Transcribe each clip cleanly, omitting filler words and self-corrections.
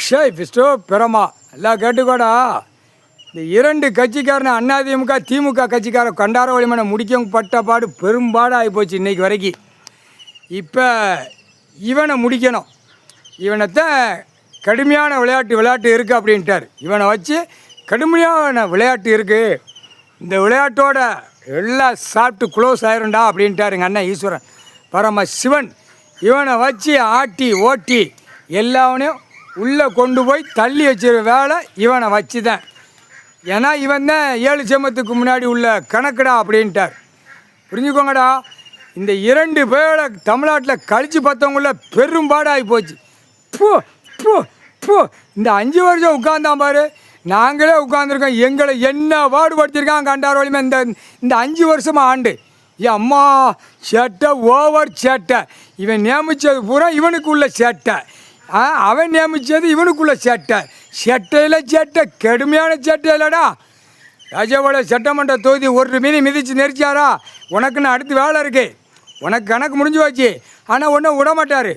ஷேய் பிஸ்டோ பெறமா எல்லாம் கேட்டுக்கோடா. இந்த இரண்டு கட்சிக்காரன் அதிமுக திமுக கட்சிக்கார கண்டார வழிமனை முடிக்கவும் பட்ட பாடு பெரும்பாடு ஆகிப்போச்சு இன்னைக்கு வரைக்கும். இப்போ இவனை முடிக்கணும். இவனைத்தான் கடுமையான விளையாட்டு இருக்குது அப்படின்ட்டார். இவனை வச்சு கடுமையான விளையாட்டு இருக்குது, இந்த விளையாட்டோட எல்லாம் சாப்பிட்டு க்ளோஸ் ஆயிரும்டா அப்படின்ட்டார் எங்கள் அண்ணன் ஈஸ்வரன் பரம சிவன். இவனை வச்சு ஆட்டி ஓட்டி எல்லாவனையும் உள்ளே கொண்டு போய் தள்ளி வச்சிருக்க வேலை இவனை வச்சு தான். ஏன்னா இவன் தான் 7 செம்மத்துக்கு முன்னாடி உள்ள கணக்குடா அப்படின்ட்டார். புரிஞ்சுக்கோங்கடா, இந்த 2 பேரை தமிழ்நாட்டில் கழித்து பார்த்தவங்கள பெரும்பாடாகி போச்சு. பூ பூ பூ இந்த 5 வருஷம் உட்கார்ந்தான் பாரு, நாங்களே உட்காந்துருக்கோம். எங்களை என்ன பாடுபடுத்தியிருக்கான் கண்டார் வழிமே இந்த 5 வருஷமாக ஆண்டு. அம்மா சேட்டை ஓவர் சேட்டை. இவன் நியமித்தது பூரா இவனுக்குள்ள சேட்டை, அவன் நியமித்தது இவனுக்குள்ள சேட்டை. சேட்டையில் சேட்டை, கடுமையான சேட்டை இல்லைடா. ராஜபாளையம் சட்டமன்ற தொகுதி ஒரு மீறி மிதித்து நெரிச்சாரா, உனக்குன்னு அடுத்து வேலை இருக்குது, உனக்கு கணக்கு முடிஞ்சு போச்சு. ஆனால் ஒன்றும் விட மாட்டார்.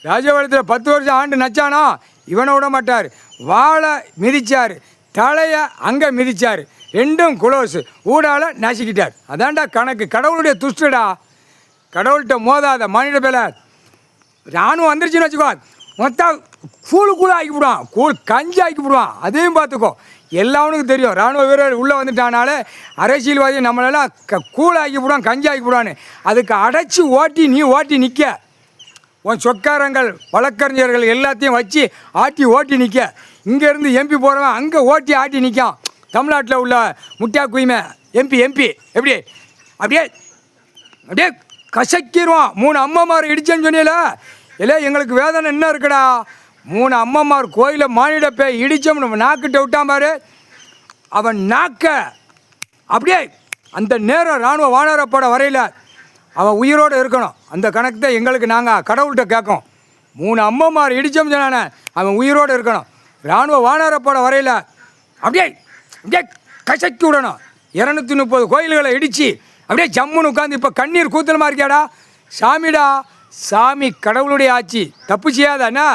ராஜபாளையத்தில் 10 வருஷம் ஆண்டு நச்சானா இவனை விட மாட்டார். வாழை மிதித்தார், தலையை அங்கே மிதித்தார், ரெண்டும் குளோஸு ஊடால நசுக்கிட்டார். அதான்டா கணக்கு. கடவுளுடைய துஷ்டடா, கடவுள்கிட்ட மோதாத மனித பேல. ராணுவம் வந்துருச்சுன்னு வச்சுக்கோ, மொத்தம் கூழ் ஆக்கி கூழ் கஞ்சி ஆக்கி விடுவான். அதையும் பார்த்துக்கோ, எல்லாவனுக்கும் தெரியும். இராணுவ வீரர் உள்ளே வந்துட்டானாலே அரசியல்வாதி நம்மளெல்லாம் கூழ் ஆக்கி விடுவான், கஞ்சி ஆக்கி விடுவான்னு. அதுக்கு அடைச்சி நீ ஓட்டி நிற்க. உன் சொக்காரங்கள் வழக்கறிஞர்கள் எல்லாத்தையும் வச்சு ஓட்டி நிற்க. இங்கேருந்து எம்பி போகிறவன் அங்கே ஆட்டி நிற்கான். தமிழ்நாட்டில் உள்ள முட்டியா குயிமை எம்பி எப்படி அப்படியே அப்படியே கசக்கிடுவான். 3 அம்மம்மார் இடிச்சேன்னு சொன்னீல, இல்லை எங்களுக்கு வேதனை என்ன இருக்குடா. 3 அம்மம்மார் கோயிலை மானிட போய் இடித்தோம், நாக்கிட்ட விட்டான் பாரு. அவன் நாக்க அப்படியே அந்த நேரம் இராணுவ வானரப்பட வரையில் அவன் உயிரோடு இருக்கணும். அந்த கணக்கு தான் எங்களுக்கு நாங்கள் கடவுள்கிட்ட கேட்கோம். 3 அம்மம்மார் இடித்தோம் சொன்னானே, அவன் உயிரோடு இருக்கணும். இராணுவ வானரப்பட வரையில் அப்படியே அப்படியே கசக்கி விடணும். 230 கோயில்களை இடித்து அப்படியே ஜம்முன்னு உட்காந்து இப்போ கண்ணீர் கூத்தலமாக இருக்கியாடா. சாமிடா, சாமி கடவுளுடைய ஆட்சி, தப்பு செய்யாதாண்ணா.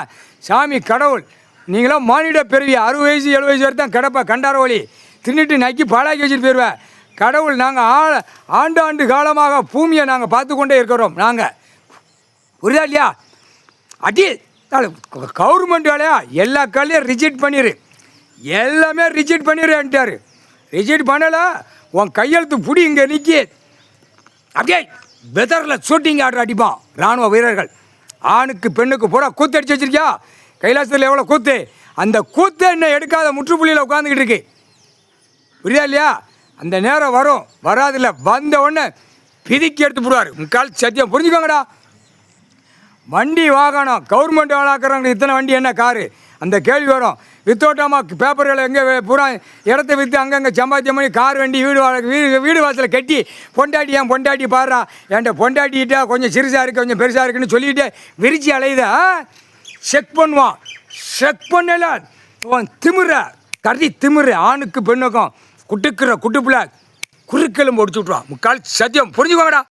சாமி கடவுள். நீங்களாம் மானிட பெருவி 60 வயசு 70 வயசு வரை தான் கிடப்ப கண்டார வழி தின்னுட்டு நக்கி பாலாக்கி வச்சுட்டு போயிடுவேன். கடவுள் நாங்கள் ஆண்டாண்டு காலமாக பூமியை நாங்கள் பார்த்து கொண்டே இருக்கிறோம். நாங்கள் புரியுதா இல்லையா? அடி கவர்மெண்ட் வேலையா எல்லா காலையும் ரிஜெக்ட் பண்ணிடு, எல்லாமே ரிஜெக்ட் பண்ணிடுன்ட்டார். ரிஜெக்ட் பண்ணலை, உன் கையெழுத்து புடி இங்கே நிற்கி அப்படியே வெதரில் ஷூட்டிங் ஆர்டர் அடிப்பான் இராணுவ வீரர்கள். ஆணுக்கு பெண்ணுக்கு பூரா கூத்து அடிச்சு வச்சிருக்கியா. கைலாசத்தில் எவ்வளோ கூத்து, அந்த கூத்தை என்ன எடுக்காத முற்றுப்புள்ளியில் உட்காந்துக்கிட்டு இருக்கு. புரியுதா இல்லையா? அந்த நேரம் வரும், வராதில்ல, வந்த உடனே பிதிக்கி எடுத்து போடுவார். முக்கால் சத்தியம் புரிஞ்சுக்கோங்கடா. வண்டி வாகனம் கவர்மெண்ட் ஆளாக்குறவங்க இத்தனை வண்டி என்ன காரு, அந்த கேள்வி வரும். வித்தோட்டமாக பேப்பர்களை எங்கே பூரா இடத்த விற்று அங்கங்கே சம்பாத்தியம் பண்ணி கார் வண்டி வீடு வாசலில் கட்டி என் பொண்டாட்டி பாடுறா, என்கிட்ட பொண்டாட்டிக்கிட்ட கொஞ்சம் சிறுசாக இருக்குது கொஞ்சம் பெருசாக இருக்குன்னு சொல்லிவிட்டு விரிச்சி அலையுத செக் பண்ணுவான். செக் பண்ணல திமிர கருதி திமிரு. ஆணுக்கு பெண்ணுக்கும் குட்டுக்கிற குட்டுப்புல குறுக்கெலும் முடிச்சு விட்ருவான். முக்கால் சத்தியம் புரிஞ்சுக்கோங்கடா.